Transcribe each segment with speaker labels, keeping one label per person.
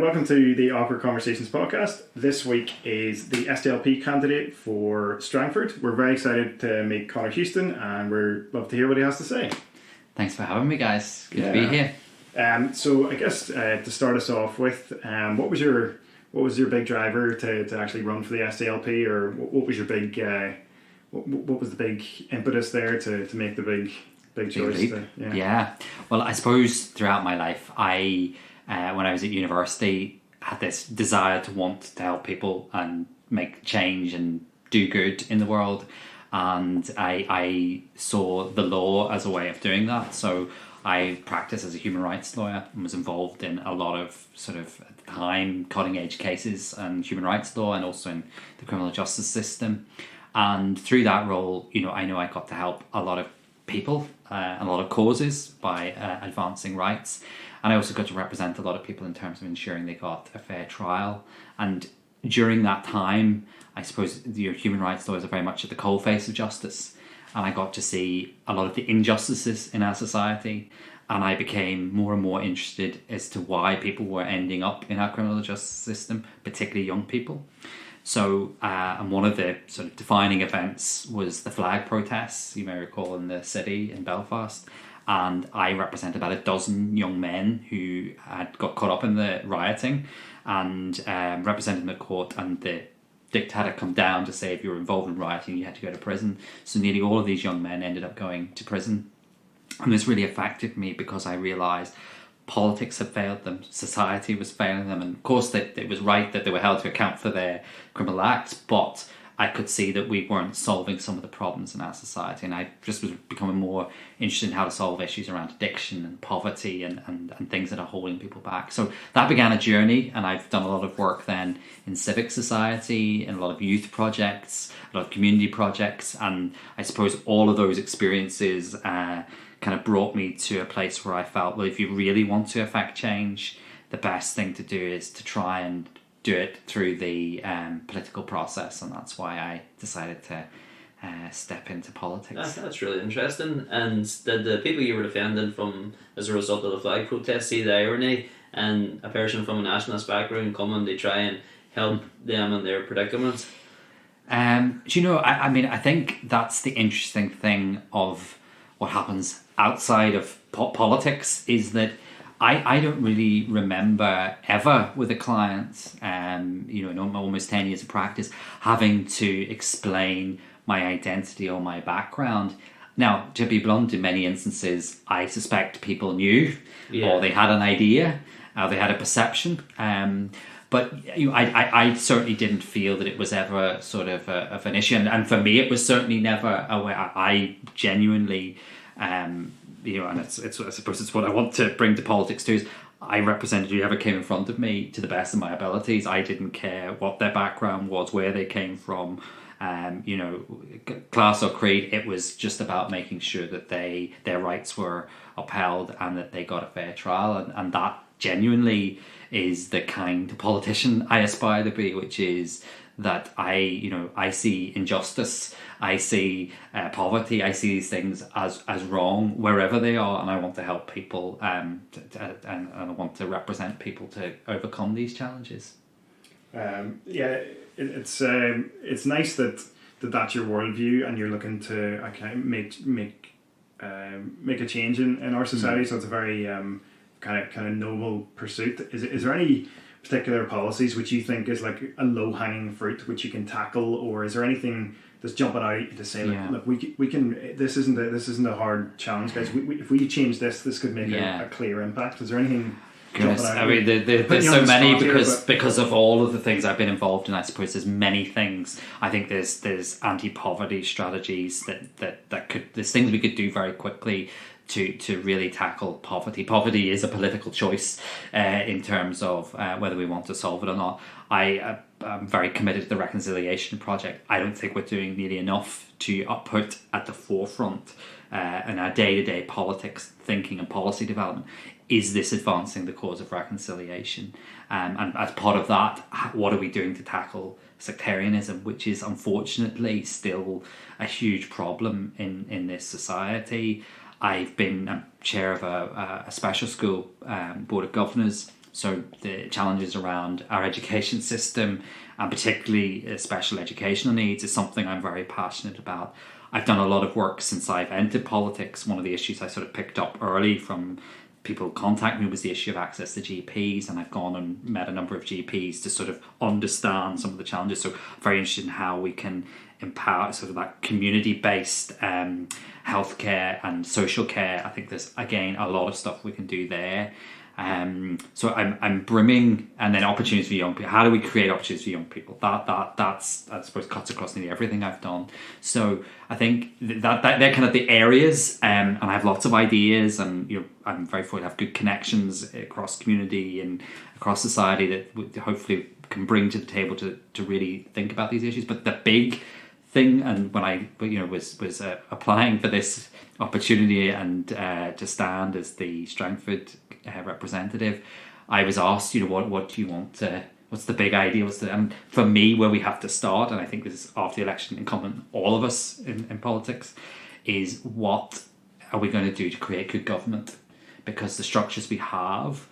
Speaker 1: welcome to the Awkward Conversations podcast. This week is the SDLP candidate for Strangford. We're very excited to meet Conor Houston, and we're love to hear what he has to say.
Speaker 2: Thanks for having me, guys. Good to be here.
Speaker 1: So I guess to start us off with, what was your big driver to actually run for the SDLP, or what was your big what was the big impetus there to make the big choice?
Speaker 2: Well, I suppose throughout my life, I when I was at university, had this desire to want to help people and make change and do good in the world, and I saw the law as a way of doing that. So I practiced as a human rights lawyer and was involved in a lot of sort of at the time cutting edge cases and human rights law, and also in the criminal justice system. And through that role, I know I got to help a lot of people, a lot of causes by advancing rights. And I also got to represent a lot of people in terms of ensuring they got a fair trial. And during that time, I suppose human rights lawyers are very much at the coalface of justice. And I got to see a lot of the injustices in our society. And I became more and more interested as to why people were ending up in our criminal justice system, particularly young people. So, and one of the sort of defining events was the flag protests, you may recall, in the city in Belfast. And I represent about a dozen young men who had got caught up in the rioting, and represented in the court, and the dictator come down to say if you were involved in rioting you had to go to prison. So nearly all of these young men ended up going to prison. And this really affected me because I realised politics had failed them, society was failing them, and of course it was right that they were held to account for their criminal acts, but I could see that we weren't solving some of the problems in our society, and I just was becoming more interested in how to solve issues around addiction and poverty and things that are holding people back. So that began a journey, and I've done a lot of work then in civic society, and a lot of youth projects, a lot of community projects, and I suppose all of those experiences kind of brought me to a place where I felt, well, if you really want to affect change, the best thing to do is to try and do it through the political process, and that's why I decided to step into politics.
Speaker 3: That's really interesting. And did the people you were defending from as a result of the flag protest see the irony, and a person from a nationalist background coming to try and help them in their predicament?
Speaker 2: I think that's the interesting thing of what happens outside of politics, is that I don't really remember ever with a client, in almost 10 years of practice, having to explain my identity or my background. Now, to be blunt, in many instances, I suspect people knew, or they had an idea, or they had a perception. But I certainly didn't feel that it was ever sort of an issue. And for me, it was certainly never a way. I genuinely... and I suppose it's what I want to bring to politics too, is I represented whoever came in front of me to the best of my abilities. I didn't care what their background was, where they came from, class or creed. It was just about making sure that their rights were upheld and that they got a fair trial, and that genuinely is the kind of politician I aspire to be, which is that I see injustice, I see poverty, I see these things as wrong wherever they are, and I want to help people, and I want to represent people to overcome these challenges.
Speaker 1: It's nice that that's your worldview, and you're looking to make a change in our society. So it's a very kind of noble pursuit. Is there any particular policies which you think is like a low-hanging fruit which you can tackle, or is there anything that's jumping out to say, look, we can, this isn't a hard challenge, guys, if we change this could make a clear impact? Is there anything jumping out?
Speaker 2: I mean, there's so many because of all of the things I've been involved in. I suppose there's many things. I think there's anti-poverty strategies there's things we could do very quickly to really tackle poverty. Poverty is a political choice in terms of whether we want to solve it or not. I'm very committed to the Reconciliation Project. I don't think we're doing nearly enough to put at the forefront in our day-to-day politics thinking and policy development, is this advancing the cause of reconciliation? And as part of that, what are we doing to tackle sectarianism, which is unfortunately still a huge problem in this society? I've been chair of a special school board of governors, So the challenges around our education system, and particularly special educational needs, is something I'm very passionate about. I've done a lot of work since I've entered politics. One of the issues I sort of picked up early from people contacting me was the issue of access to GPs, and I've gone and met a number of GPs to sort of understand some of the challenges. So very interested in how we can empower sort of that community-based healthcare and social care. I think there's, again, a lot of stuff we can do there. So I'm brimming, and then opportunities for young people. How do we create opportunities for young people? That's I suppose cuts across nearly everything I've done. So I think that they're kind of the areas, and I have lots of ideas, and I'm very fortunate to have good connections across community and across society that hopefully can bring to the table to really think about these issues. But the big thing, and when I was applying for this opportunity and to stand as the Strangford representative, I was asked, what do you want to, what's the big idea, and for me, where we have to start, and I think this is after the election incumbent all of us in politics, is what are we going to do to create good government? Because the structures we have,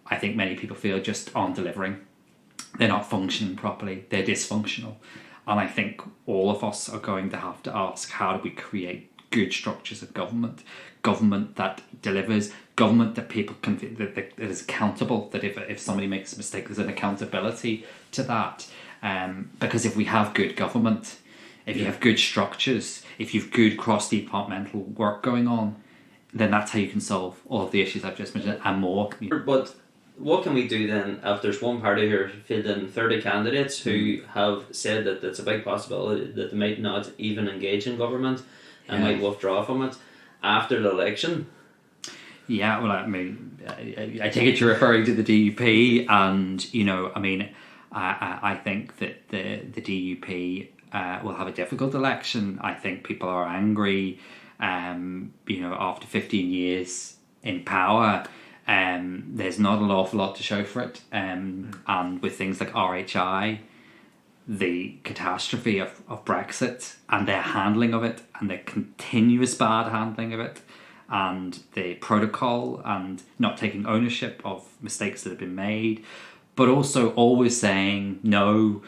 Speaker 2: I think many people feel, just aren't delivering. They're not functioning properly, they're dysfunctional. And I think all of us are going to have to ask, how do we create good structures of government that delivers, government that people can, that is accountable, that if somebody makes a mistake, there's an accountability to that. Because if we have good government, if you have good structures, if you've good cross-departmental work going on, then that's how you can solve all of the issues I've just mentioned and more.
Speaker 3: But what can we do then if there's one party here fielding 30 candidates who have said that it's a big possibility that they might not even engage in government and might withdraw from it after the election?
Speaker 2: Yeah, well, I mean, I take it you're referring to the DUP, and I think that the DUP will have a difficult election. I think people are angry, after 15 years in power. There's not an awful lot to show for it, and with things like RHI, the catastrophe of Brexit and their handling of it, and their continuous bad handling of it, and the protocol, and not taking ownership of mistakes that have been made, but also always saying no,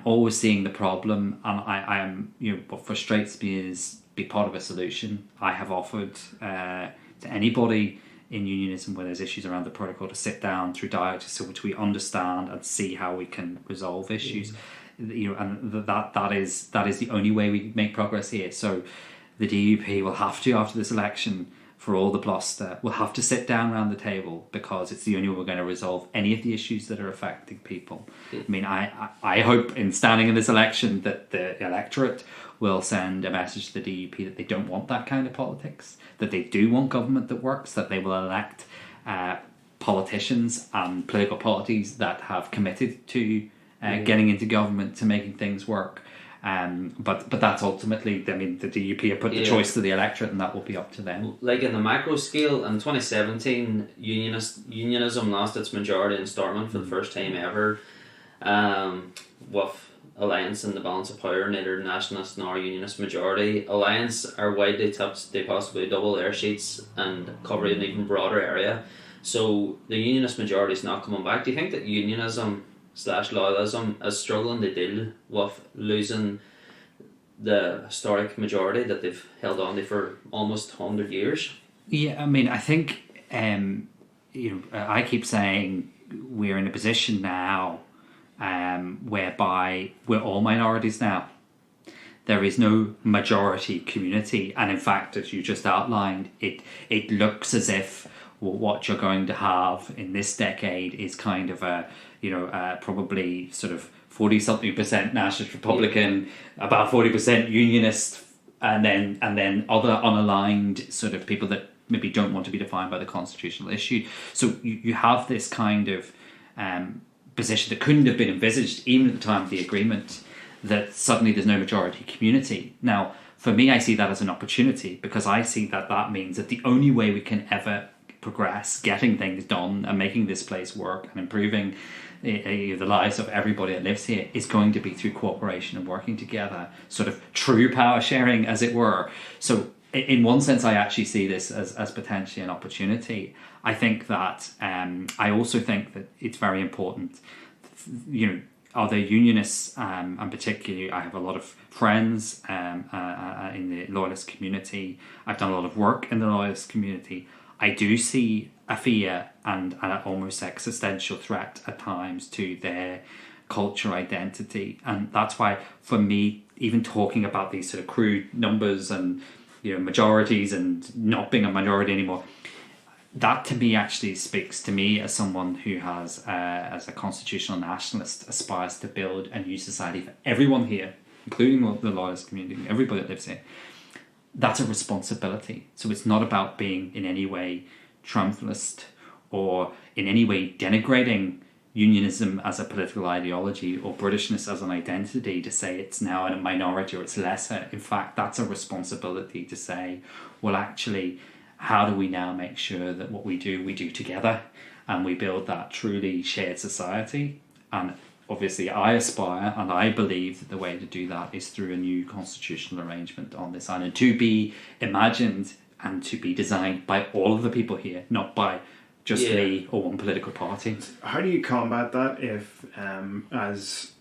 Speaker 2: always seeing the problem. And I am, what frustrates me is be part of a solution. I have offered to anybody in unionism where there's issues around the protocol to sit down through dialogue so which we understand and see how we can resolve issues. And that is the only way we make progress here. So the DUP will have to, after this election, for all the bluster, we'll have to sit down around the table, because it's the only way we're going to resolve any of the issues that are affecting people. I mean, I hope in standing in this election that the electorate will send a message to the DUP that they don't want that kind of politics, that they do want government that works, that they will elect politicians and political parties that have committed to getting into government, to making things work. But that's ultimately, I mean, the DUP have put the choice to the electorate, and that will be up to them.
Speaker 3: Like in the macro scale, in 2017, unionism lost its majority in Stormont for the first time ever, with Alliance and the balance of power, neither nationalist nor unionist majority. Alliance are widely tipped to possibly double their seats and cover an even broader area. So the unionist majority is not coming back. Do you think that unionism/loyalism is struggling to deal with losing the historic majority that they've held on to for almost 100 years?
Speaker 2: Yeah, I mean, I think I keep saying we're in a position now whereby we're all minorities now. There is no majority community, and in fact, as you just outlined, it looks as if what you're going to have in this decade is kind of probably sort of 40-something% nationalist Republican, about 40% unionist, and then other unaligned sort of people that maybe don't want to be defined by the constitutional issue. So you have this kind of position that couldn't have been envisaged even at the time of the agreement, that suddenly there's no majority community. Now, for me, I see that as an opportunity, because I see that means that the only way we can ever progress, getting things done and making this place work and improving the lives of everybody that lives here, is going to be through cooperation and working together, sort of true power sharing, as it were. So in one sense, I actually see this as potentially an opportunity. I think that I also think that it's very important. Are there unionists, and particularly I have a lot of friends in the loyalist community. I've done a lot of work in the loyalist community. I do see a fear and an almost existential threat at times to their culture identity, and that's why for me, even talking about these sort of crude numbers and majorities and not being a minority anymore, that to me actually speaks to me as someone who has, as a constitutional nationalist, aspires to build a new society for everyone here, including the loyalist community, everybody that lives here. That's a responsibility. So it's not about being in any way triumphalist or in any way denigrating unionism as a political ideology or Britishness as an identity to say it's now in a minority or it's lesser. In fact, that's a responsibility to say, well, actually, how do we now make sure that what we do together and we build that truly shared society? And obviously I aspire and I believe that the way to do that is through a new constitutional arrangement on this island, to be imagined and to be designed by all of the people here, not by just me or one political party.
Speaker 1: How do you combat that if, as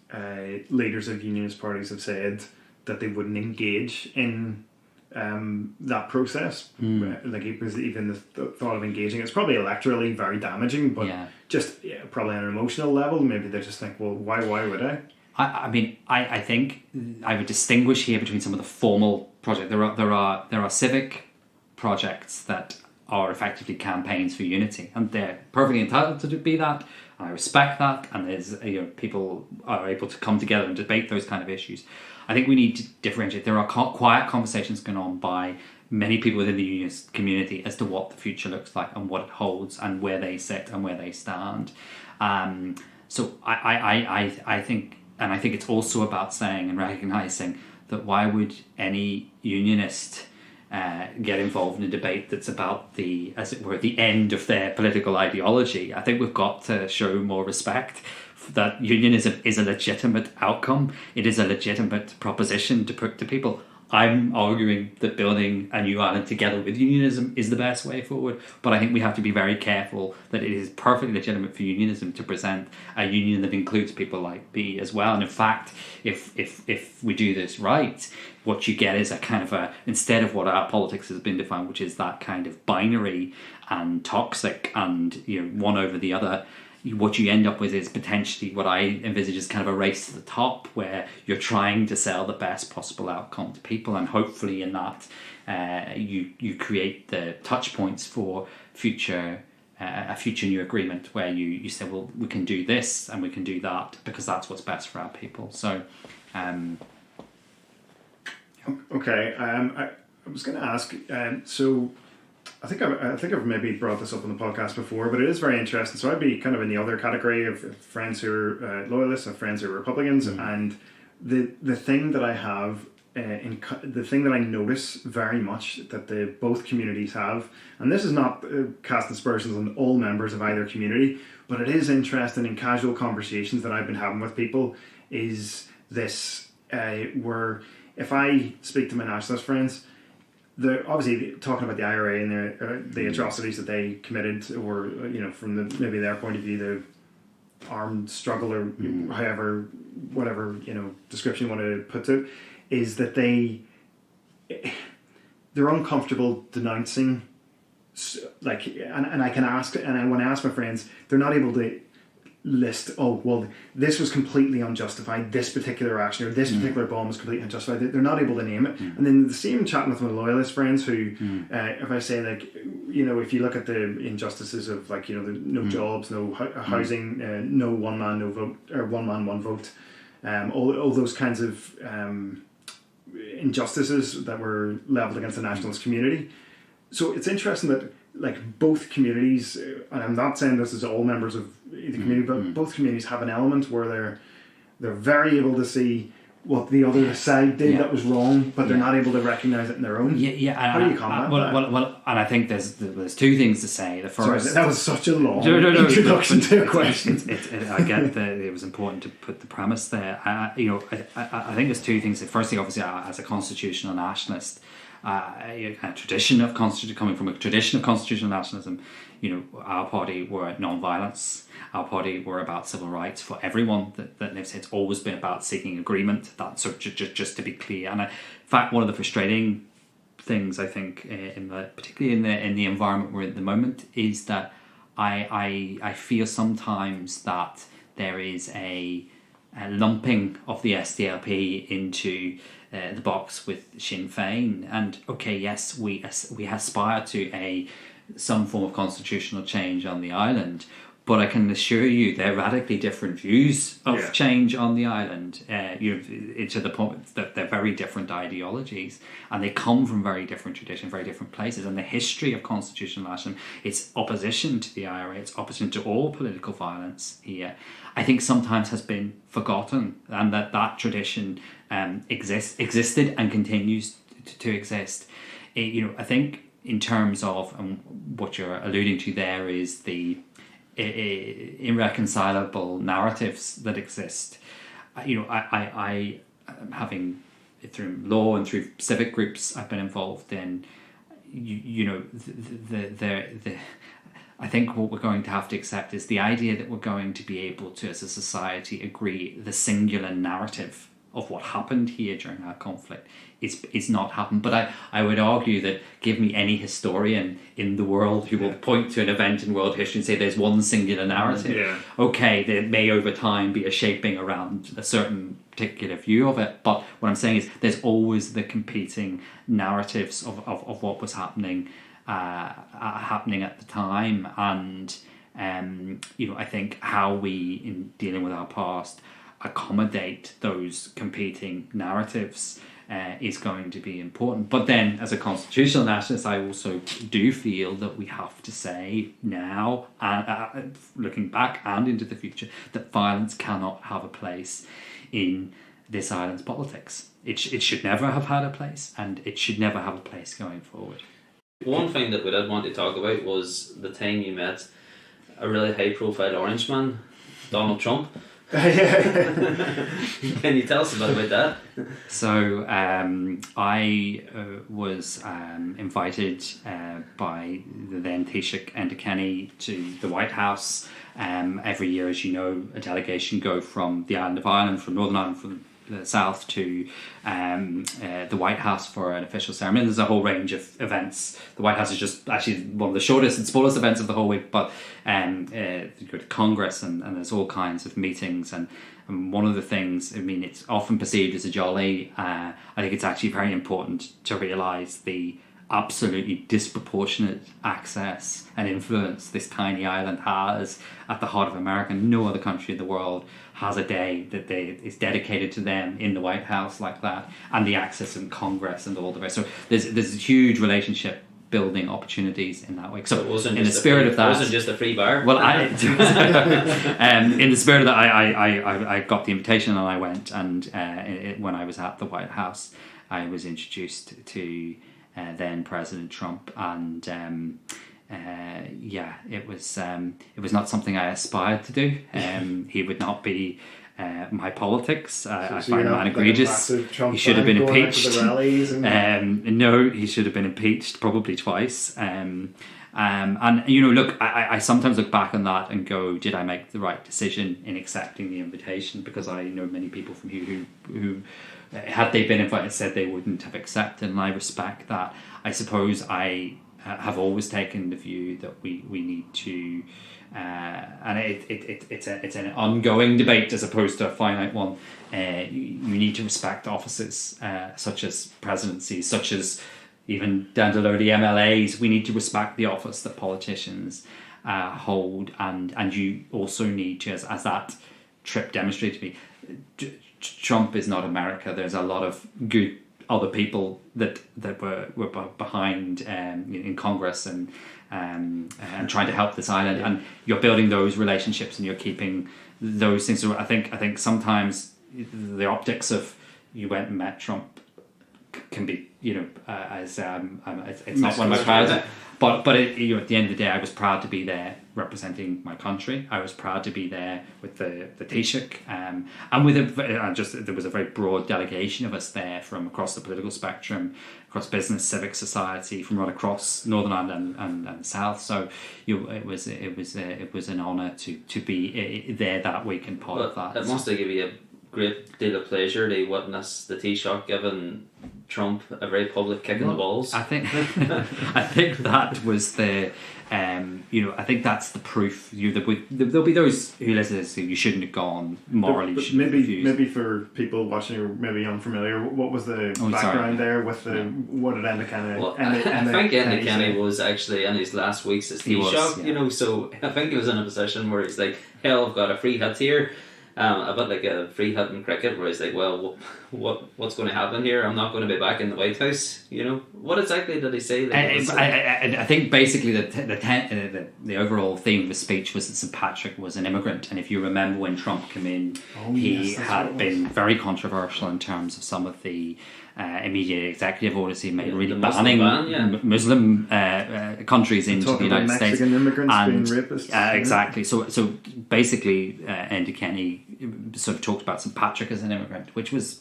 Speaker 1: leaders of unionist parties have said, that they wouldn't engage in that process? Like even the thought of engaging, it's probably electorally very damaging, but just probably on an emotional level, maybe they just think, well, why would I?
Speaker 2: I think I would distinguish here between some of the formal projects. There are civic projects that are effectively campaigns for unity, and they're perfectly entitled to be that. I respect that, and there's people are able to come together and debate those kind of issues. I think we need to differentiate. There are quiet conversations going on by many people within the unionist community as to what the future looks like and what it holds and where they sit and where they stand. So I think it's also about saying and recognising that why would any unionist get involved in a debate that's about the, as it were, the end of their political ideology? I think we've got to show more respect that unionism is a legitimate outcome. It is a legitimate proposition to put to people. I'm arguing that building a new island together with unionism is the best way forward, but I think we have to be very careful that it is perfectly legitimate for unionism to present a union that includes people like me as well. And in fact, if we do this right, what you get is a kind of a, instead of what our politics has been defined, which is that kind of binary and toxic and one over the other, what you end up with is potentially what I envisage as kind of a race to the top, where you're trying to sell the best possible outcome to people, and hopefully in that you create the touch points for a future new agreement where you say, well, we can do this and we can do that because that's what's best for our people. So
Speaker 1: okay, I was going to ask, so I think I've maybe brought this up on the podcast before, but it is very interesting. So I'd be kind of in the other category of friends who are loyalists and friends who are Republicans, and the thing that I have, the thing that I notice very much that both communities have, and this is not casting aspersions on all members of either community, but it is interesting in casual conversations that I've been having with people, is this where if I speak to my nationalist friends, they're obviously talking about the IRA and the atrocities that they committed, or from maybe their point of view, the armed struggle, or however, whatever description you want to put to it, is that they're uncomfortable denouncing, like, and I can ask, and when I ask my friends, they're not able to list, oh, well, this was completely unjustified, this particular action or this particular bomb was completely unjustified. They're not able to name it. And then the same chatting with my loyalist friends who, if I say, like, if you look at the injustices of, like, the no jobs, no housing, no one man, no vote, or one man, one vote, all those kinds of injustices that were levelled against the nationalist community. So it's interesting that, like, both communities, and I'm not saying this is all members of the community, but both communities have an element where they're very able to see what the other side did that was wrong, but they're not able to recognise it in their own. How do you combat that?
Speaker 2: Well, and I think there's two things to say. The first,
Speaker 1: sorry, that was such a long introduction to a question.
Speaker 2: I get that it was important to put the premise there. I think there's two things. Firstly, obviously, as a constitutional nationalist, a tradition of coming from a tradition of constitutional nationalism. Our party were non-violence. Our party were about civil rights for everyone that lives here. It's always been about seeking agreement. That's sort of just to be clear. And in fact, one of the frustrating things I think, particularly in the environment we're in at the moment, is that I feel sometimes that there is a lumping of the SDLP into the box with Sinn Féin. And okay, yes, we aspire to some form of constitutional change on the island, but I can assure you they're radically different views of change on the island. To the point that they're very different ideologies, and they come from very different traditions, very different places. And the history of constitutional nationalism, its opposition to the IRA, its opposition to all political violence here, I think sometimes has been forgotten, and that tradition existed and continues to exist. I think in terms of what you're alluding to there is the irreconcilable narratives that exist. I having through law and through civic groups I've been involved in, I think what we're going to have to accept is the idea that we're going to be able to, as a society, agree the singular narrative of what happened here during our conflict is not happened. But I would argue that give me any historian in the world who will point to an event in world history and say there's one singular narrative. Yeah. Okay, there may over time be a shaping around a certain particular view of it, but what I'm saying is there's always the competing narratives of what was happening at the time. And I think how we, in dealing with our past, accommodate those competing narratives is going to be important. But then, as a constitutional nationalist, I also do feel that we have to say now, looking back and into the future, that violence cannot have a place in this island's politics. It should never have had a place, and it should never have a place going forward.
Speaker 3: One thing that we did want to talk about was the time you met a really high-profile Orangeman, Donald Trump. Can you tell us a bit about that?
Speaker 2: So I was invited by the then Taoiseach Enda Kenny to the White House. Every year, as you know, a delegation go from the island of Ireland, from Northern Ireland, from the south to the White House for an official ceremony. There's a whole range of events. The White House is just actually one of the shortest and smallest events of the whole week, but you go to Congress and there's all kinds of meetings. And one of the things, it's often perceived as a jolly. I think it's actually very important to realise the absolutely disproportionate access and influence this tiny island has at the heart of America. No other country in the world has a day that is dedicated to them in the White House like that, and the access in Congress and all the rest. So there's huge relationship building opportunities in that way. So in the spirit of that,
Speaker 3: it wasn't just a free bar.
Speaker 2: Well, in the spirit of that, I got the invitation and I went. And when I was at the White House, I was introduced to then President Trump, and it was not something I aspired to do. He would not be my politics. I find that egregious. He should have been impeached. No, he should have been impeached probably twice. And look, I sometimes look back on that and go, did I make the right decision in accepting the invitation? Because I know many people from here who had they been invited, said they wouldn't have accepted, and I respect that. I suppose I have always taken the view that we need to, and it's an ongoing debate as opposed to a finite one. You need to respect offices such as presidencies, such as even down to the MLAs. We need to respect the office that politicians hold, and you also need to, as that trip demonstrated to me, Trump is not America. There's a lot of good other people that were behind in Congress and trying to help this island, and you're building those relationships and you're keeping those things. So I think sometimes the optics of you went and met Trump can be, it's not one of my priorities. But at the end of the day, I was proud to be there representing my country. I was proud to be there with the Taoiseach, and there was a very broad delegation of us there from across the political spectrum, across business, civic society, from right across Northern Ireland and South. So it was an honour to be there that week and part of that.
Speaker 3: It must have given you a great deal of pleasure to witness the Taoiseach giving Trump a very public kick in the balls.
Speaker 2: I think that was the. I think that's the proof. There'll be those who listen to this who you shouldn't have gone morally.
Speaker 1: But maybe for people watching who are maybe unfamiliar, what was the background there with what did Enda Kenny?
Speaker 3: Well, I think Enda Kenny was actually in his last weeks as Taoiseach. So I think he was in a position where he's like, hell, I've got a free hit here. A bit like a free hit in cricket, where he's like, well, what's going to happen here? I'm not going to be back in the White House. What exactly did he say?
Speaker 2: I think basically the overall theme of the speech was that St. Patrick was an immigrant, and if you remember when Trump came in, he had been very controversial in terms of some of the immediate executive orders he made, really banning Muslim countries into the United States.
Speaker 1: Mexican immigrants being rapists.
Speaker 2: Exactly. So basically, Enda Kenny sort of talked about St. Patrick as an immigrant, which was,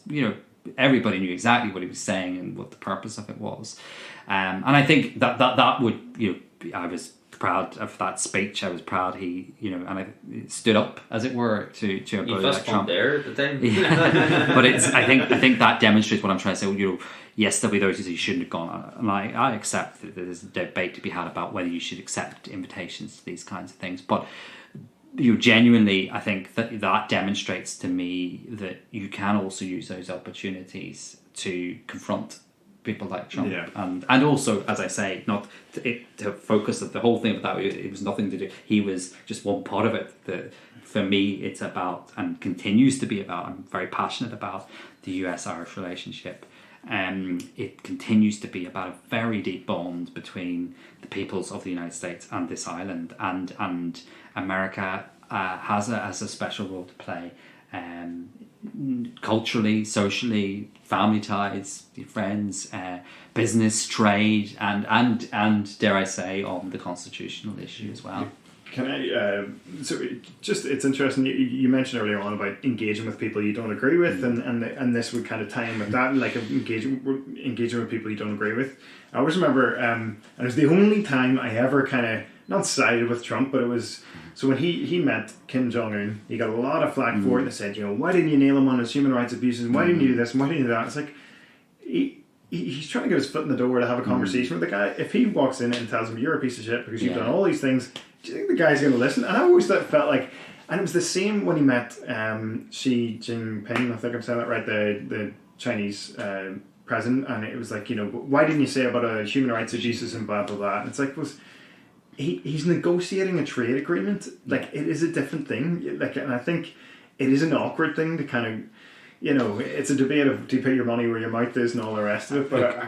Speaker 2: everybody knew exactly what he was saying and what the purpose of it was. And I think that would, I was proud of that speech. I was proud he, and I stood up, as it were, to oppose Trump.
Speaker 3: There at the time.
Speaker 2: But I think that demonstrates what I'm trying to say. Yes, there'll be those who say you shouldn't have gone, and I accept that there's a debate to be had about whether you should accept invitations to these kinds of things. But genuinely, I think that demonstrates to me that you can also use those opportunities to confront people like Trump, and also, as I say, not to focus the whole thing about that. It was nothing to do. He was just one part of it. For me, it's about, and continues to be about. I'm very passionate about the US-Irish relationship. It continues to be about a very deep bond between the peoples of the United States and this island, and America has a special role to play. Culturally, socially, family ties, friends, business, trade, and dare I say, on the constitutional issue as well.
Speaker 1: Can I? It's interesting. You mentioned earlier on about engaging with people you don't agree with, and this would kind of tie in with that, like engaging with people you don't agree with. I always remember, and it was the only time I ever kind of not sided with Trump, but it was. So when he met Kim Jong-un, he got a lot of flack for it, and they said, why didn't you nail him on his human rights abuses, and why didn't you do this, and why didn't you do that? It's like, he's trying to get his foot in the door to have a conversation with the guy. If he walks in and tells him, you're a piece of shit because you've done all these things, do you think the guy's going to listen? And I always felt like, and it was the same when he met Xi Jinping, I think I'm saying that right, the Chinese president, and it was like, why didn't you say about human rights abuses and blah, blah, blah, and it's like, he's negotiating a trade agreement. Like, it is a different thing. Like, and I think it is an awkward thing to kind of, it's a debate of do you put your money where your mouth is and all the rest of it. But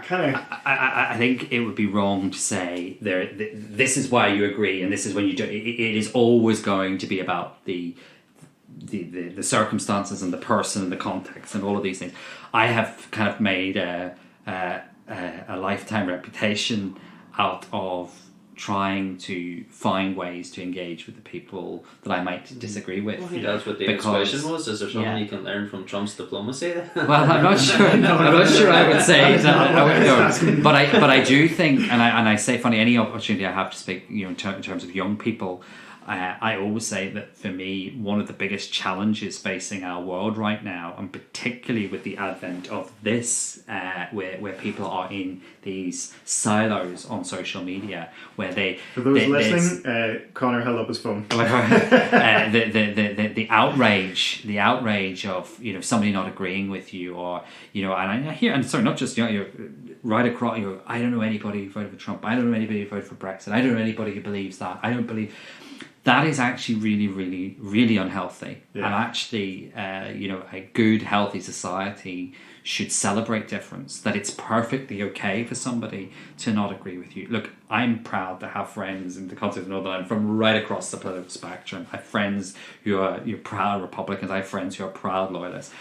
Speaker 2: I think it would be wrong to say this is why you agree and this is when you do. It is always going to be about the circumstances and the person and the context and all of these things. I have kind of made a lifetime reputation out of trying to find ways to engage with the people that I might disagree with.
Speaker 3: Well, that's what the question was. Is there something you can learn from Trump's diplomacy?
Speaker 2: Well, I'm not sure. I'm not sure. I would say no. But I do think, and I say, funny, any opportunity I have to speak, in terms of young people. I always say that for me, one of the biggest challenges facing our world right now, and particularly with the advent of this, where people are in these silos on social media, where
Speaker 1: for those listening, Conor held up his phone.
Speaker 2: The outrage of somebody not agreeing with you, or and I hear, and sorry, not just you're right across. I don't know anybody who voted for Trump. I don't know anybody who voted for Brexit. I don't know anybody who believes that. I don't believe. That is actually really, really, really unhealthy. Yeah. And actually, a good, healthy society should celebrate difference, that it's perfectly okay for somebody to not agree with you. Look, I'm proud to have friends in the context of Northern Ireland from right across the political spectrum. I have friends who are proud Republicans. I have friends who are proud loyalists.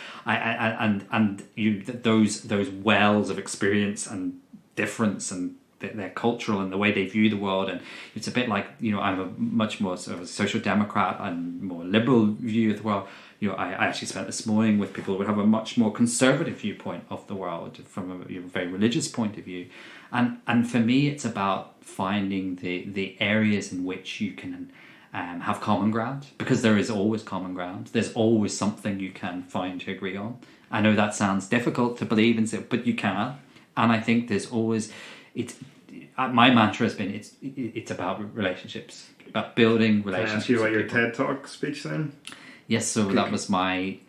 Speaker 2: Those wells of experience and difference and their cultural and the way they view the world. And it's a bit like, I'm a much more sort of a social democrat and more liberal view of the world. I actually spent this morning with people who would have a much more conservative viewpoint of the world from a very religious point of view. And for me, it's about finding the areas in which you can have common ground, because there is always common ground. There's always something you can find to agree on. I know that sounds difficult to believe in, but you can. And I think there's always, my mantra has been, it's about relationships, about building relationships.
Speaker 1: Can I ask you about your TED Talk speech then?
Speaker 2: Yes, so that was I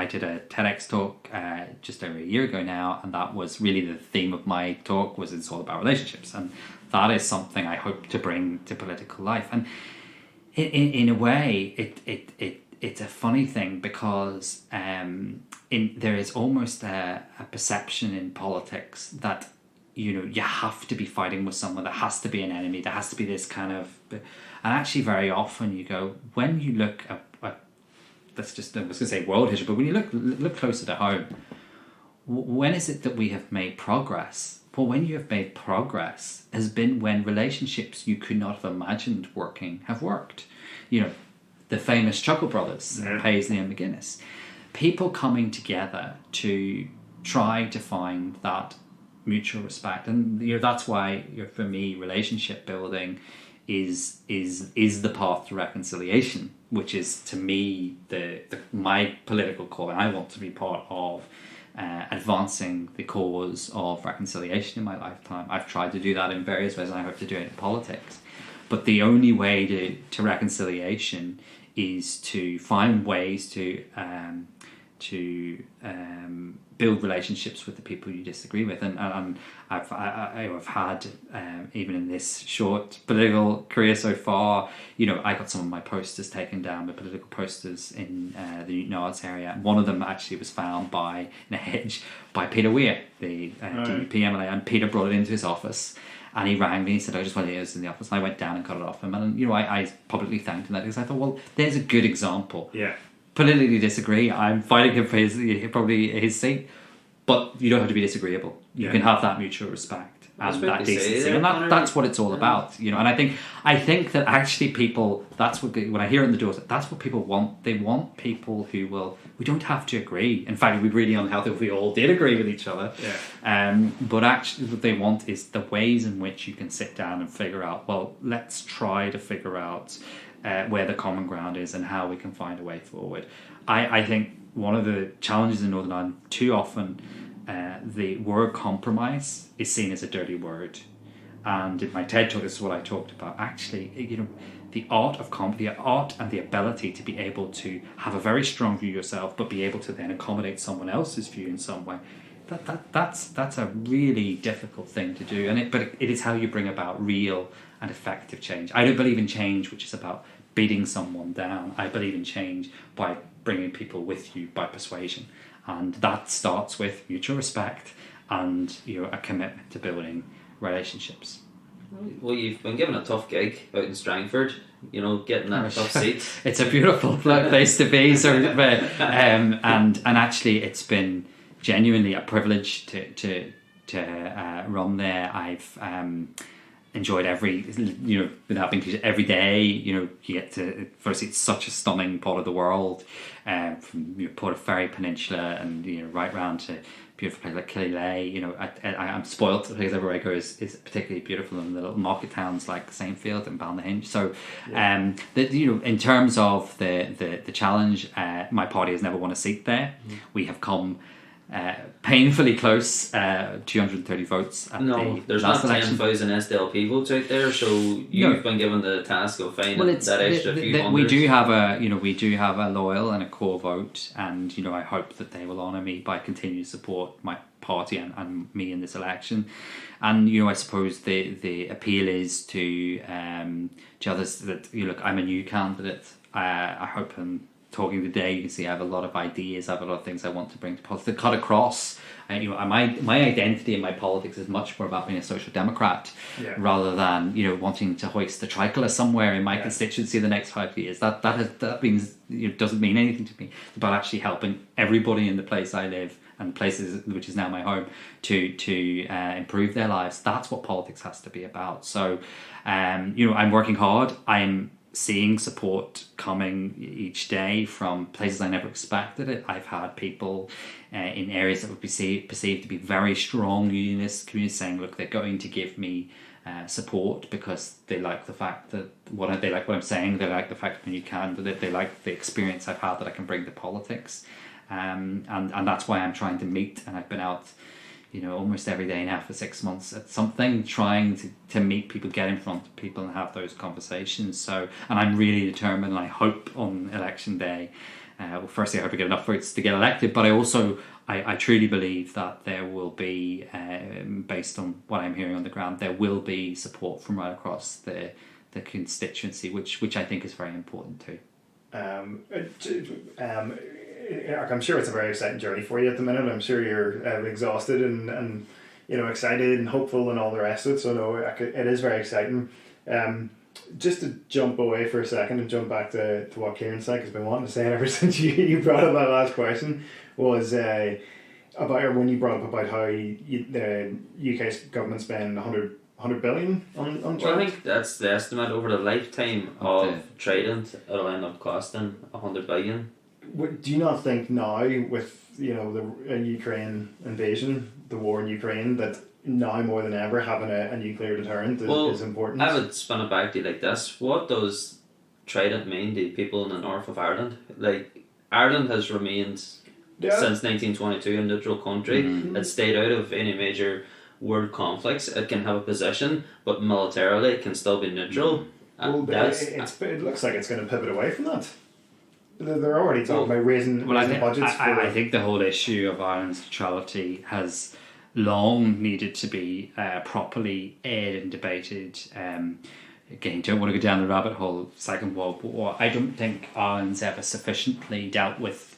Speaker 2: did a TEDx talk just over a year ago now, and that was really the theme of my talk. It's all about relationships, and that is something I hope to bring to political life. And in a way, it's a funny thing, because there is almost a perception in politics that you have to be fighting with someone, there has to be an enemy, there has to be this kind of, and actually very often you go, when you look at that's just, I was going to say world history, but when you look closer to home, when is it that we have made progress? Well, when you have made progress has been when relationships you could not have imagined working have worked. The famous Chuckle Brothers, Paisley and McGuinness. People coming together to try to find that mutual respect. And that's why, for me, relationship building is the path to reconciliation, which is, to me, my political call. And I want to be part of advancing the cause of reconciliation in my lifetime. I've tried to do that in various ways, and I hope to do it in politics. But the only way to reconciliation is to find ways to build relationships with the people you disagree with. And I've had, even in this short political career so far, I got some of my posters taken down, my political posters in the Newton Arts area. One of them actually was found in a hedge by Peter Weir, the DUP MLA, and Peter brought it into his office. And he rang me, he said, I just want to use it in the office. And I went down and got it off him. And, I publicly thanked him that, because I thought, well, there's a good example.
Speaker 1: Yeah.
Speaker 2: Politically disagree. I'm fighting him for his seat. But you don't have to be disagreeable. You can have that mutual respect and that decency. And that's what it's all about. And I think that actually people, that's what, when I hear it in the doors, that's what people want. They want people who we don't have to agree. In fact, it would be really unhealthy if we all did agree with each other. Yeah. But actually what they want is the ways in which you can sit down and figure out, well, let's try to figure out where the common ground is and how we can find a way forward. I think one of the challenges in Northern Ireland, too often, the word compromise is seen as a dirty word. And in my TED talk, this is what I talked about. Actually, the art and the ability to be able to have a very strong view yourself, but be able to then accommodate someone else's view in some way. That's a really difficult thing to do. But it is how you bring about real and effective change. I don't believe in change which is about beating someone down. I believe in change by bringing people with you by persuasion, and that starts with mutual respect and a commitment to building relationships.
Speaker 3: Well, you've been given a tough gig out in Strangford, getting that tough seat. It's
Speaker 2: a beautiful place to be. So, and actually, it's been genuinely a privilege to run there. I've enjoyed without being cliche, every day. You get to, firstly, it's such a stunning part of the world, from Portaferry Peninsula and right round to beautiful place like Killyleagh. I'm spoilt. The place everywhere I go is particularly beautiful, and the little market towns like Saintfield and Balnahinch. So, in terms of the challenge, my party has never won a seat there. We have come painfully close, 230 votes at
Speaker 3: there's
Speaker 2: last
Speaker 3: not
Speaker 2: election.
Speaker 3: 10,000 SDLP votes out there, so you've been given the task of finding that extra few hundred.
Speaker 2: We do have a loyal and a core vote, and I hope that they will honour me by continuing to support my party and me in this election. And I suppose the appeal is to others that I'm a new candidate. I hope talking today, you can see I have a lot of ideas, I have a lot of things I want to bring to politics, to cut across. My identity in my politics is much more about being a social democrat, rather than wanting to hoist the tricolour somewhere in my constituency in the next 5 years. That means doesn't mean anything to me. It's about actually helping everybody in the place I live and places which is now my home to improve their lives. That's what politics has to be about. So, I'm working hard. I'm seeing support coming each day from places I never expected it. I've had people in areas that would be perceived to be very strong unionist communities saying, look, they're going to give me support because they like the fact that they like what I'm saying. They like the fact when you can, but they like the experience I've had that I can bring to politics, and that's why I'm trying to meet. And I've been out, almost every day now for 6 months at something, trying to meet people, get in front of people, and have those conversations. So, and I'm really determined. And I hope on election day. Well, firstly, I hope I get enough votes to get elected, but I also I truly believe that there will be, based on what I'm hearing on the ground, there will be support from right across the constituency, which I think is very important too.
Speaker 1: I'm sure it's a very exciting journey for you at the minute. I'm sure you're exhausted and excited and hopeful and all the rest of it. So no, it is very exciting. Just to jump away for a second and jump back to what Kieran said, because I've been wanting to say it ever since you brought up that last question, was when you brought up about how the UK's government spend 100 billion on Trident.
Speaker 3: Well, I think that's the estimate over the lifetime of Trident. It'll end up costing 100 billion.
Speaker 1: Do you not think now, with the Ukraine invasion, the war in Ukraine, that now more than ever having a nuclear deterrent is important?
Speaker 3: I would spin it back to you like this. What does Trident mean to people in the north of Ireland? Like, Ireland has remained since 1922 a neutral country.
Speaker 1: Mm-hmm.
Speaker 3: It stayed out of any major world conflicts. It can have a position, but militarily it can still be neutral.
Speaker 1: Well, it looks like it's going to pivot away from that. They're already talking about raising budgets.
Speaker 2: I think the whole issue of Ireland's neutrality has long needed to be properly aired and debated. Again, don't want to go down the rabbit hole. Second World War. I don't think Ireland's ever sufficiently dealt with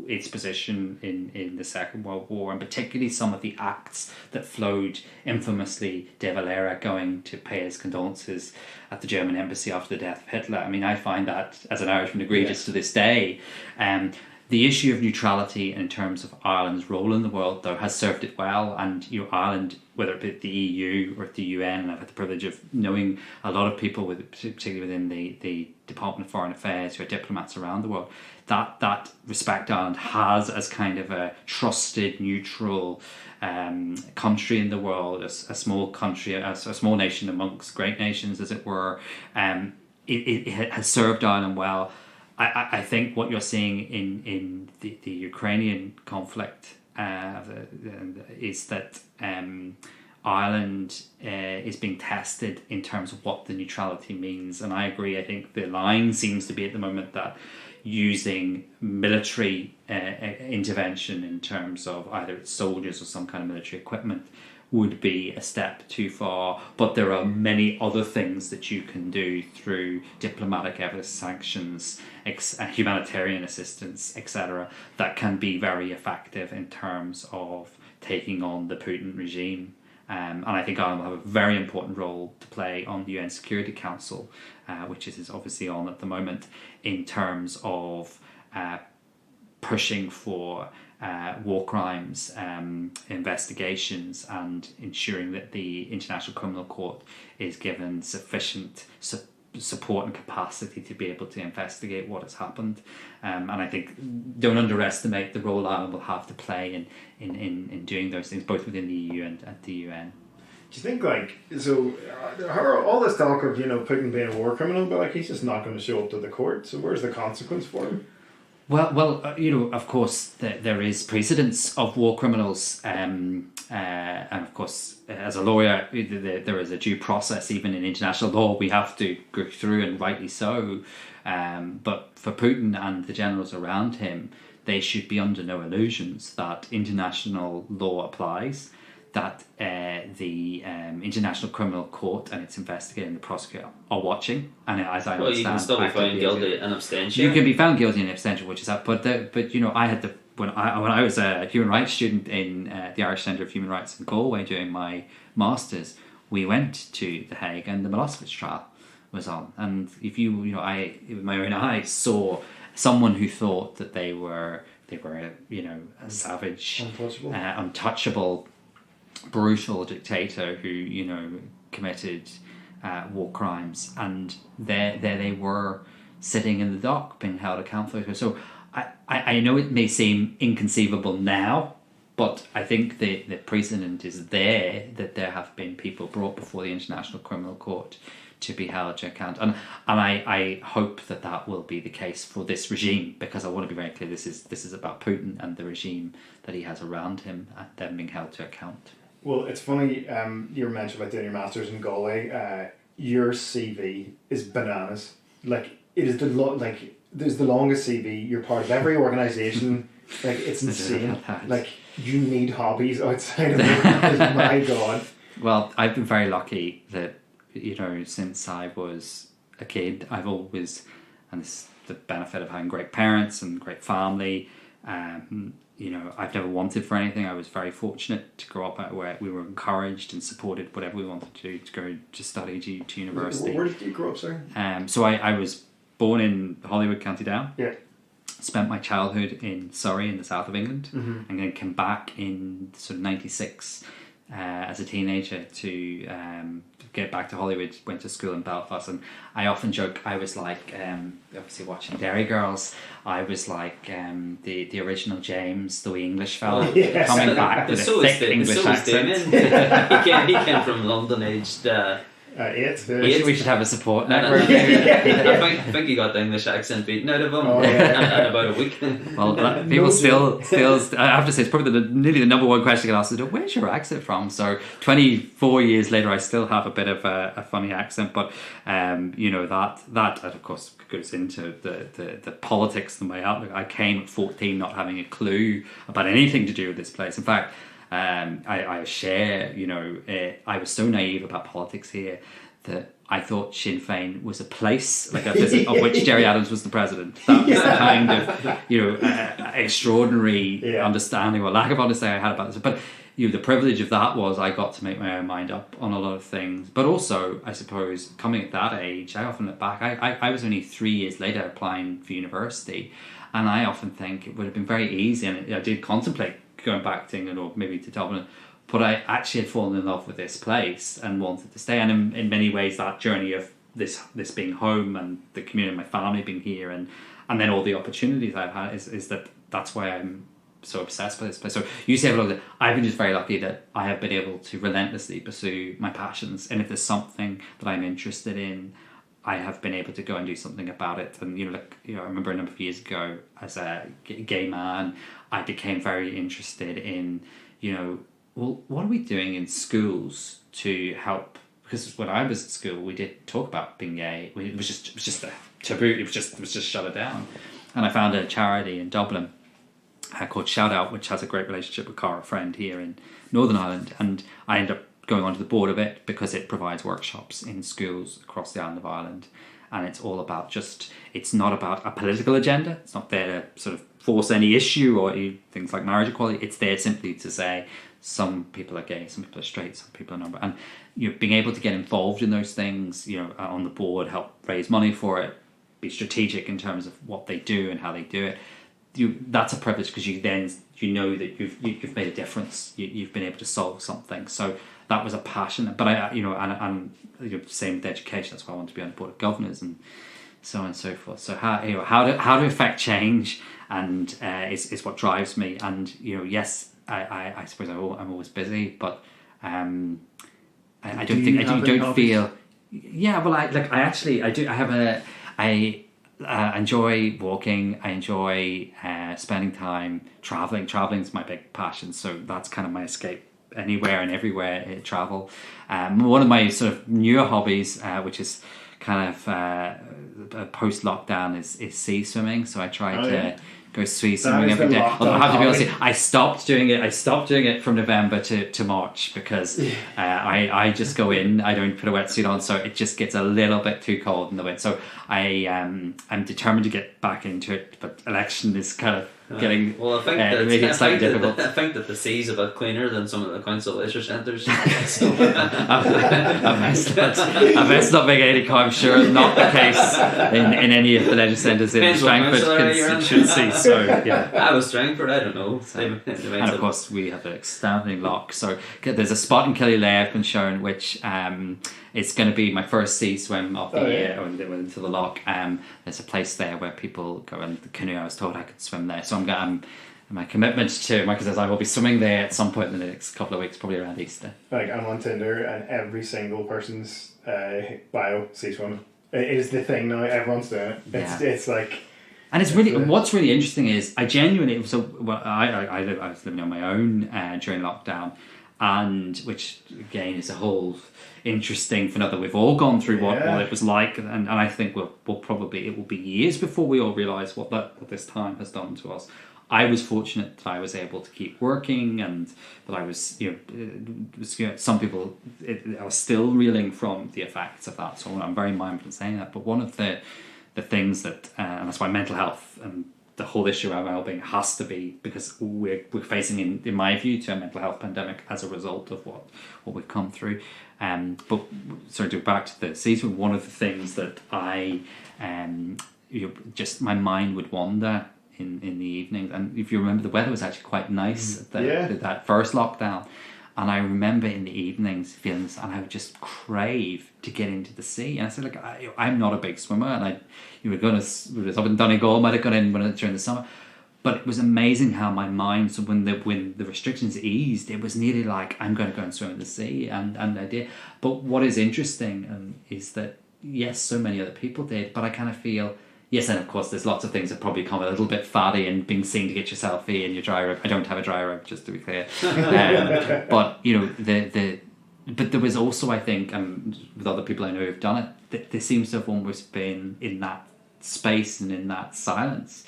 Speaker 2: its position in the Second World War, and particularly some of the acts that flowed infamously. De Valera going to pay his condolences at the German embassy after the death of Hitler. I mean, I find that as an Irishman egregious to this day. The issue of neutrality in terms of Ireland's role in the world, though, has served it well. And Ireland, whether it be the EU or the UN, and I've had the privilege of knowing a lot of people, particularly within the Department of Foreign Affairs, who are diplomats around the world, that respect Ireland has as kind of a trusted, neutral country in the world, a small country, a small nation amongst great nations, as it were. It has served Ireland well. I think what you're seeing in the Ukrainian conflict is that Ireland is being tested in terms of what the neutrality means. And I agree. I think the line seems to be at the moment that using military intervention in terms of either it's soldiers or some kind of military equipment would be a step too far, but there are many other things that you can do through diplomatic evidence, sanctions, humanitarian assistance, etc., that can be very effective in terms of taking on the Putin regime. And I think Ireland will have a very important role to play on the UN Security Council, which is obviously on at the moment, in terms of pushing for war crimes investigations and ensuring that the International Criminal Court is given sufficient support and capacity to be able to investigate what has happened. And I think don't underestimate the role Ireland will have to play in doing those things, both within the EU and at the UN.
Speaker 1: Do you think, all this talk of, Putin being a war criminal, but he's just not going to show up to the court, so where's the consequence for him?
Speaker 2: Well, of course, there is precedence of war criminals, and of course, as a lawyer, there is a due process. Even in international law, we have to go through, and rightly so. But for Putin and the generals around him, they should be under no illusions that international law applies, that the International Criminal Court and its investigator and the prosecutor are watching. And as I understand,
Speaker 3: you can still be found guilty in absentia.
Speaker 2: You can be found guilty in absentia, which is that. But I had when I was a human rights student in the Irish Centre of Human Rights in Galway doing my masters, we went to The Hague and the Milosevic trial was on. And if I with my own eyes saw someone who thought that they were They were, you know, a savage,
Speaker 1: Untouchable.
Speaker 2: untouchable, brutal dictator who, you know, committed war crimes, and there they were sitting in the dock being held accountable. So I know it may seem inconceivable now, but I think the precedent is there, that there have been people brought before the International Criminal Court to be held to account, and I hope that will be the case for this regime, because I want to be very clear, this is about Putin and the regime that he has around him, and them being held to account.
Speaker 1: Well, it's funny, you were mentioning about doing your masters in Galway. Your CV is bananas. Like, it is there's the longest CV. You're part of every organisation. Like, it's insane. Like, you need hobbies outside of it. My God.
Speaker 2: Well, I've been very lucky that, you know, since I was a kid, I've always, and this is the benefit of having great parents and great family, you know, I've never wanted for anything. I was very fortunate to grow up where we were encouraged and supported whatever we wanted to do, to go to study to university.
Speaker 1: Where did you grow up, sir?
Speaker 2: So I was born in Hollywood, County Down.
Speaker 1: Yeah.
Speaker 2: Spent my childhood in Surrey in the south of England,
Speaker 1: Mm-hmm.
Speaker 2: and then came back in sort of 96 as a teenager to get back to Hollywood. Went to school in Belfast, and I often joke I was like, obviously watching Derry Girls, I was like the original James, the wee English fella,
Speaker 1: Yes.
Speaker 2: coming back with a thick English accent.
Speaker 3: He came from London aged
Speaker 1: 8.
Speaker 2: We should have a support network.
Speaker 3: I think he got the English accent beaten out of him in about a week.
Speaker 2: Well, people still, I have to say, it's probably nearly the number one question I get asked is, where's your accent from? So 24 years later, I still have a bit of a funny accent, but you know, that of course goes into the politics and my outlook. I came at 14 not having a clue about anything to do with this place. In fact, I share, you know, I was so naive about politics here that I thought Sinn Féin was a place, like of which Jerry Adams was the president. That was the kind of, you know, extraordinary understanding or lack of understanding I had about this. But, you know, the privilege of that was I got to make my own mind up on a lot of things. But also, I suppose, coming at that age, I often look back, I was only 3 years later applying for university, and I often think it would have been very easy, and I did contemplate going back to England or maybe to Dublin, but I actually had fallen in love with this place and wanted to stay. And in many ways, that journey of this being home and the community, my family being here, and then all the opportunities I've had is that's why I'm so obsessed with this place. So you say, well, I've been just very lucky that I have been able to relentlessly pursue my passions, and if there's something that I'm interested in, I have been able to go and do something about it. And I remember a number of years ago, as a gay man, I became very interested in, you know, well, what are we doing in schools to help? Because when I was at school, we did talk about being gay. It was just a taboo. It was just shut it down. And I found a charity in Dublin called Shout Out, which has a great relationship with Cara Friend here in Northern Ireland, and I ended up going onto the board of it because it provides workshops in schools across the island of Ireland, and it's all about it's not about a political agenda. It's not there to sort of force any issue or things like marriage equality. It's there simply to say some people are gay, some people are straight, some people are non. And being able to get involved in those things, on the board, help raise money for it, be strategic in terms of what they do and how they do it. That's a privilege, because you know that you've made a difference. You've been able to solve something. So that was a passion. But and same with education. That's why I want to be on the board of governors and so on and so forth. So how to affect change and is what drives me. And yes, I suppose I'm always busy, but I don't feel. Yeah, well, I enjoy walking. I enjoy spending time traveling. Traveling is my big passion, so that's kind of my escape. Anywhere and everywhere, travel. One of my sort of newer hobbies, which is kind of post lockdown, is sea swimming. So I try to go sea swimming every day. Although I have to be honest, I stopped doing it from November to March, because I just go in. I don't put a wetsuit on, so it just gets a little bit too cold in the wind. So I'm determined to get back into it, but election is kind of getting
Speaker 3: well, I think
Speaker 2: making it slightly difficult.
Speaker 3: I think that the sea's a bit cleaner than some of the council leisure centres.
Speaker 2: I best not make any comment. I'm sure not the case in any of the leisure centres in
Speaker 3: Depends what
Speaker 2: Strangford
Speaker 3: council area you're in.
Speaker 2: constituency. So yeah.
Speaker 3: I was Strangford, I don't know.
Speaker 2: And of course, we have the standing lock. So there's a spot in Killyleagh I've been shown, which it's going to be my first sea swim of the year when they went into the lock. There's a place there where people go in the canoe. I was told I could swim there, so my commitment to Michael says I will be swimming there at some point in the next couple of weeks, probably around Easter.
Speaker 1: Like, I'm on Tinder and every single person's bio sea swimming. It is the thing now. Everyone's doing it. It's like.
Speaker 2: And it's really what's really interesting is I genuinely I was living on my own during lockdown, and which again is a whole interesting phenomenon. We've all gone through what it was like, and I think we'll probably it will be years before we all realise what this time has done to us. I was fortunate that I was able to keep working, and that I was some people are still reeling from the effects of that. So I'm very mindful of saying that. But one of the things that, and that's why mental health and the whole issue around well-being has to be, because we're facing, in my view, to a mental health pandemic as a result of what we've come through. But sorry, to go back to the season, one of the things that I, just my mind would wander in the evenings, and if you remember, the weather was actually quite nice at that first lockdown. And I remember in the evenings feeling this, and I would just crave to get into the sea. And I said, look, I'm not a big swimmer, and we was up in Donegal, might have gone in during the summer. But it was amazing how my mind, so when the restrictions eased, it was nearly like, I'm going to go and swim in the sea, and I did. But what is interesting is that, yes, so many other people did, but I kind of feel, yes, and of course there's lots of things that probably come a little bit fatty and being seen to get your selfie in your dry rub. I don't have a dry rub, just to be clear. But but there was also, I think, with other people I know who've done it, there seems to have almost been in that space and in that silence,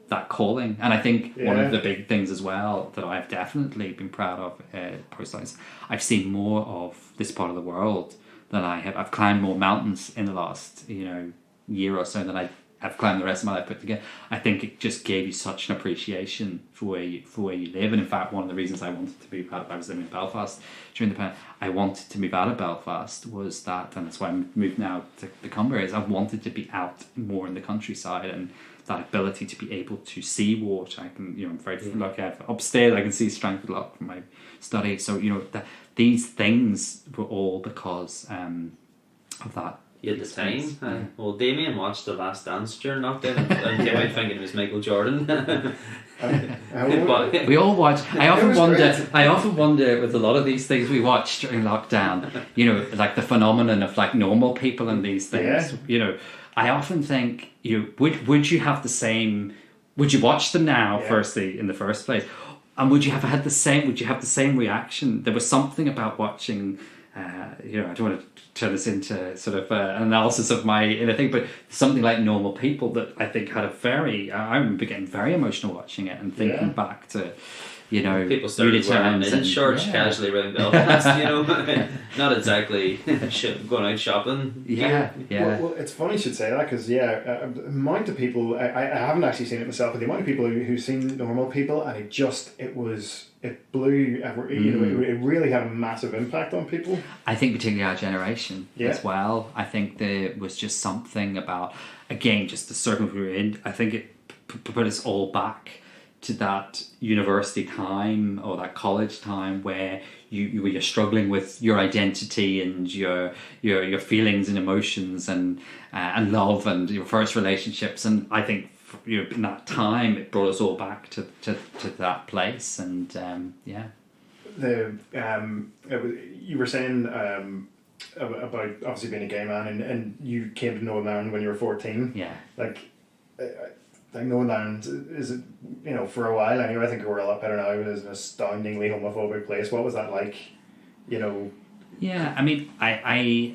Speaker 2: that calling. And I think one of the big things as well that I've definitely been proud of post-life, I've seen more of this part of the world than I have. I've climbed more mountains in the last year or so than I've climbed the rest of my life put together. I think it just gave you such an appreciation for where you live. And in fact, one of the reasons I wanted to move out, I was living in Belfast during the pandemic, I wanted to move out of Belfast was that, and that's why I moved now to the Cumbria, is I wanted to be out more in the countryside, and that ability to be able to see water. I can, I'm very lucky. Upstairs, I can see Strangford Loch from my study. So these things were all because of that.
Speaker 3: You had the time. Well, Damien watched The Last Dance during lockdown and came out thinking it was Michael Jordan.
Speaker 2: We all watch. I often wonder with a lot of these things we watch during lockdown. Like the phenomenon of like normal people and these things.
Speaker 1: Yeah.
Speaker 2: I often think, would you have the same? Would you watch them now? Firstly, in the first place, and would you have had the same? Would you have the same reaction? There was something about watching. I don't want to turn this into sort of an analysis of my inner thing, but something like Normal People that I think had I remember getting very emotional watching it and thinking back to,
Speaker 3: people started wearing in shorts casually around Belfast, not exactly going out shopping.
Speaker 1: Well, it's funny you should say that, because the amount of people, I haven't actually seen it myself, but the amount of people who've seen Normal People, and it blew, it really had a massive impact on people.
Speaker 2: I think particularly our generation as well. I think there was just something about, again, just the circle we were in. I think it put us all back to that university time or that college time where you're struggling with your identity and your feelings and emotions and love and your first relationships. And I think in that time it brought us all back to that place. And
Speaker 1: you were saying about obviously being a gay man, and you came to Northern Ireland when you were 14. Like Northern Ireland is, for a while anyway, I think we're a lot better now. It was an astoundingly homophobic place. What was that like?
Speaker 2: Yeah, I mean, I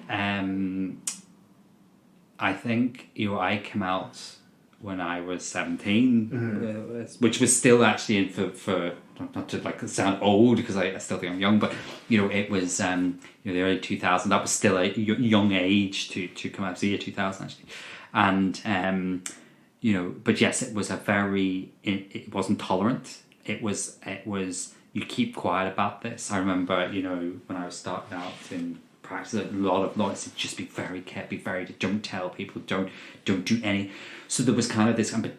Speaker 2: think I came out when I was 17, which was still actually for not to sound old, because I still think I'm young, but it was the early 2000s. That was still a young age to come out. It was the year 2000 actually, and but yes, it was it wasn't tolerant. It was you keep quiet about this. I remember, when I was starting out in practice, a lot of lawyers said, just be very careful, don't tell people, don't do any. So there was kind of this, but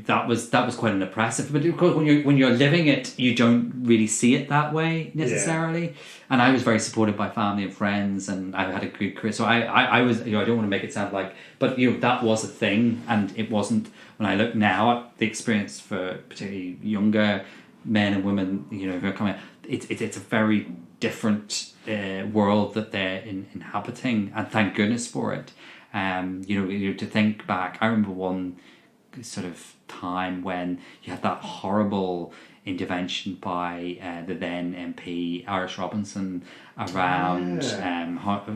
Speaker 2: that was quite an oppressive. But of course, when you're living it, you don't really see it that way necessarily. Yeah. And I was very supported by family and friends, and I had a good career. So I was, I don't want to make it sound like, but that was a thing, and it wasn't. When I look now at the experience for particularly younger men and women, who are coming, it's a very different world that they're inhabiting, and thank goodness for it. To think back, I remember one sort of time when you had that horrible intervention by the then MP Irish Robinson around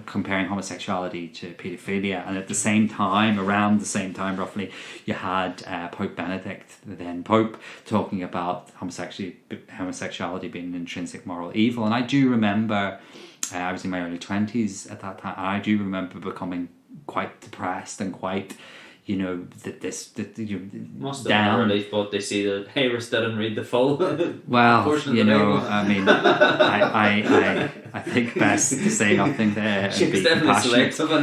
Speaker 2: comparing homosexuality to paedophilia, and at the same time, around the same time roughly, you had Pope Benedict, the then Pope, talking about homosexuality being an intrinsic moral evil. And I do remember, I was in my early 20s at that time, and I do remember becoming quite depressed and quite,
Speaker 3: must have been a relief, but they see that Hayres didn't read the full
Speaker 2: well,
Speaker 3: portion of the Bible.
Speaker 2: I mean, I think best to say nothing there.
Speaker 3: She was definitely selective in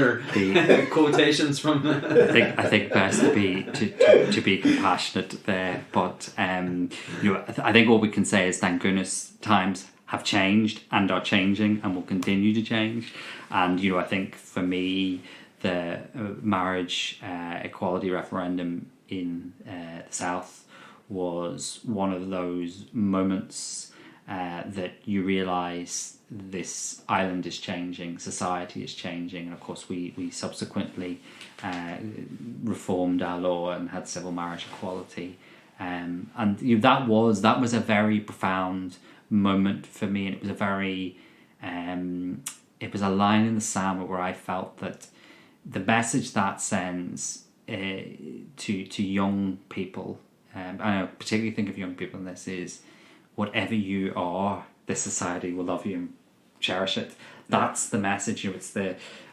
Speaker 3: her quotations from.
Speaker 2: I think best to be compassionate there, but I think all we can say is thank goodness times have changed and are changing and will continue to change, and I think for me, the marriage equality referendum in the South was one of those moments that you realise this island is changing, society is changing, and of course we subsequently reformed our law and had civil marriage equality, and that was a very profound moment for me, and it was a very it was a line in the sand where I felt that the message that sends to young people, I particularly think of young people in this, is whatever you are, this society will love you and cherish it. That's the message.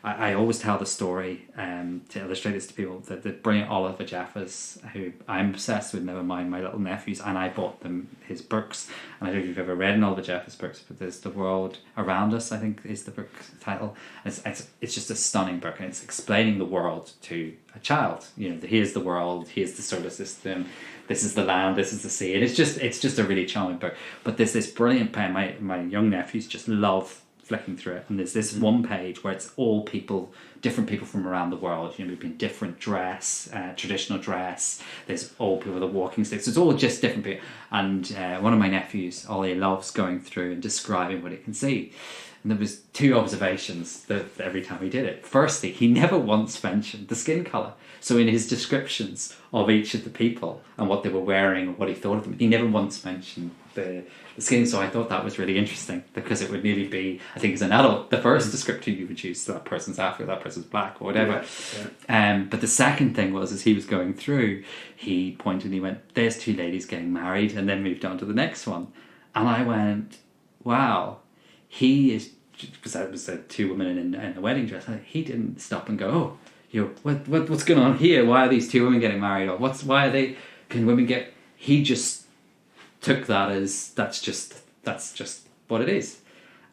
Speaker 2: I always tell the story to illustrate this to people, that the brilliant Oliver Jeffers, who I'm obsessed with, never mind my little nephews, and I bought them his books. And I don't know if you've ever read an Oliver Jeffers books, but there's The World Around Us, I think is the book title. It's just a stunning book, and it's explaining the world to a child. Here's the world, here's the solar system, this is the land, this is the sea, and it's just a really charming book. But there's this brilliant pen. My young nephews just love flicking through it, and there's this one page where it's all people, different people from around the world, maybe in different dress, traditional dress. There's all people with walking sticks. So it's all just different people. And one of my nephews, Ollie, loves going through and describing what he can see. And there was two observations that every time he did it. Firstly, he never once mentioned the skin colour. So in his descriptions of each of the people and what they were wearing and what he thought of them, he never once mentioned the skin. So I thought that was really interesting, because it would nearly be, I think as an adult, the first descriptor you would use, so that person's African, that person's black, or whatever. Yeah. But the second thing was, as he was going through, he pointed and he went, there's two ladies getting married, and then moved on to the next one. And I went, wow, he is, because I was two women in a wedding dress, he didn't stop and go, what's going on here? Why are these two women getting married? Or can women get... He just took that as that's just what it is.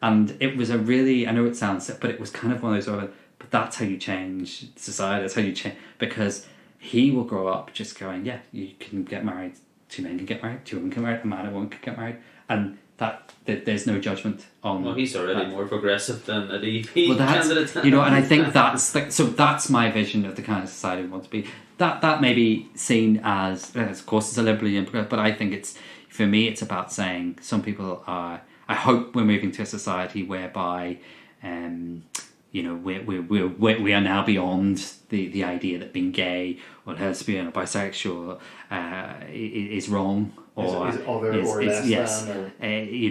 Speaker 2: And it was a really, I know it sounds sick, but it was kind of one of those, but that's how you change society, that's how you change, because he will grow up just going, yeah, you can get married, two men can get married, two women can get married, a man and a woman can get married, and that there's no judgment on.
Speaker 3: Well, he's already more progressive than a DP candidate.
Speaker 2: And I think that's my vision of the kind of society we want to be. That may be seen as, of course, it's a liberally progressive, but I think for me, it's about saying some people are. I hope we're moving to a society whereby, we are now beyond the idea that being gay or lesbian or bisexual is wrong. Or
Speaker 1: is other or less
Speaker 2: yes.
Speaker 1: than,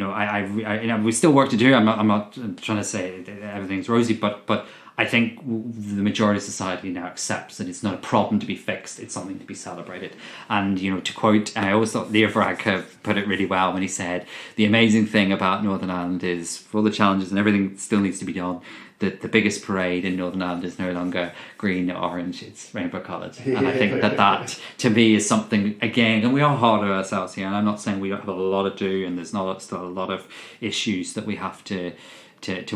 Speaker 2: or... we still work to do. I'm not trying to say everything's rosy, but I think the majority of society now accepts that it's not a problem to be fixed; it's something to be celebrated. And to quote, I always thought Leo Varadkar put it really well when he said, "The amazing thing about Northern Ireland is, for all the challenges and everything that still needs to be done, the biggest parade in Northern Ireland is no longer green or orange, it's rainbow coloured. And I think that to me is something, again, and we are hard on ourselves here, and I'm not saying we don't have a lot to do, and there's not still a lot of issues that we have to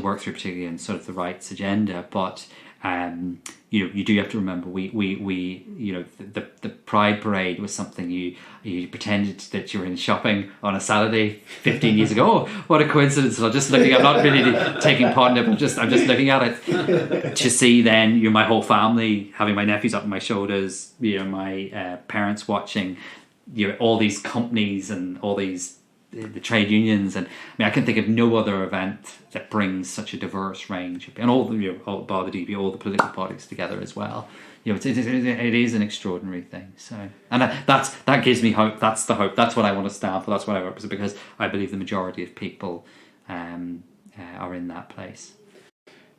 Speaker 2: work through, particularly in sort of the rights agenda, but you do have to remember the Pride Parade was something you pretended that you were in shopping on a Saturday 15 years ago. Oh, what a coincidence! I'm not really taking part in it, but I'm just looking at it to see then my whole family, having my nephews up on my shoulders, my parents watching, all these companies and all these the trade unions, and I can think of no other event that brings such a diverse range, and all bar the DP, all the political parties together as well. It is an extraordinary thing. So, and that gives me hope. That's the hope. That's what I want to stand for. That's what I represent, because I believe the majority of people are in that place.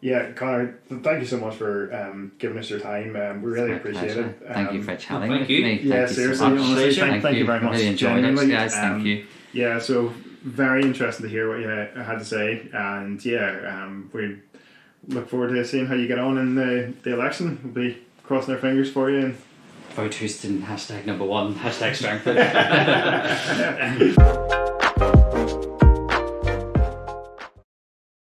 Speaker 1: Yeah, Conor, thank you so much for giving us your time. We really appreciate it.
Speaker 2: Thank you for chatting
Speaker 3: thank
Speaker 2: with
Speaker 3: you.
Speaker 2: me.
Speaker 1: Yeah, seriously, thank you very much.
Speaker 2: Really enjoyed it, guys. Thank you.
Speaker 1: Yeah, so very interesting to hear what you had to say, and we look forward to seeing how you get on in the election. We'll be crossing our fingers for you. And
Speaker 2: Vote Houston #1 #Strangford.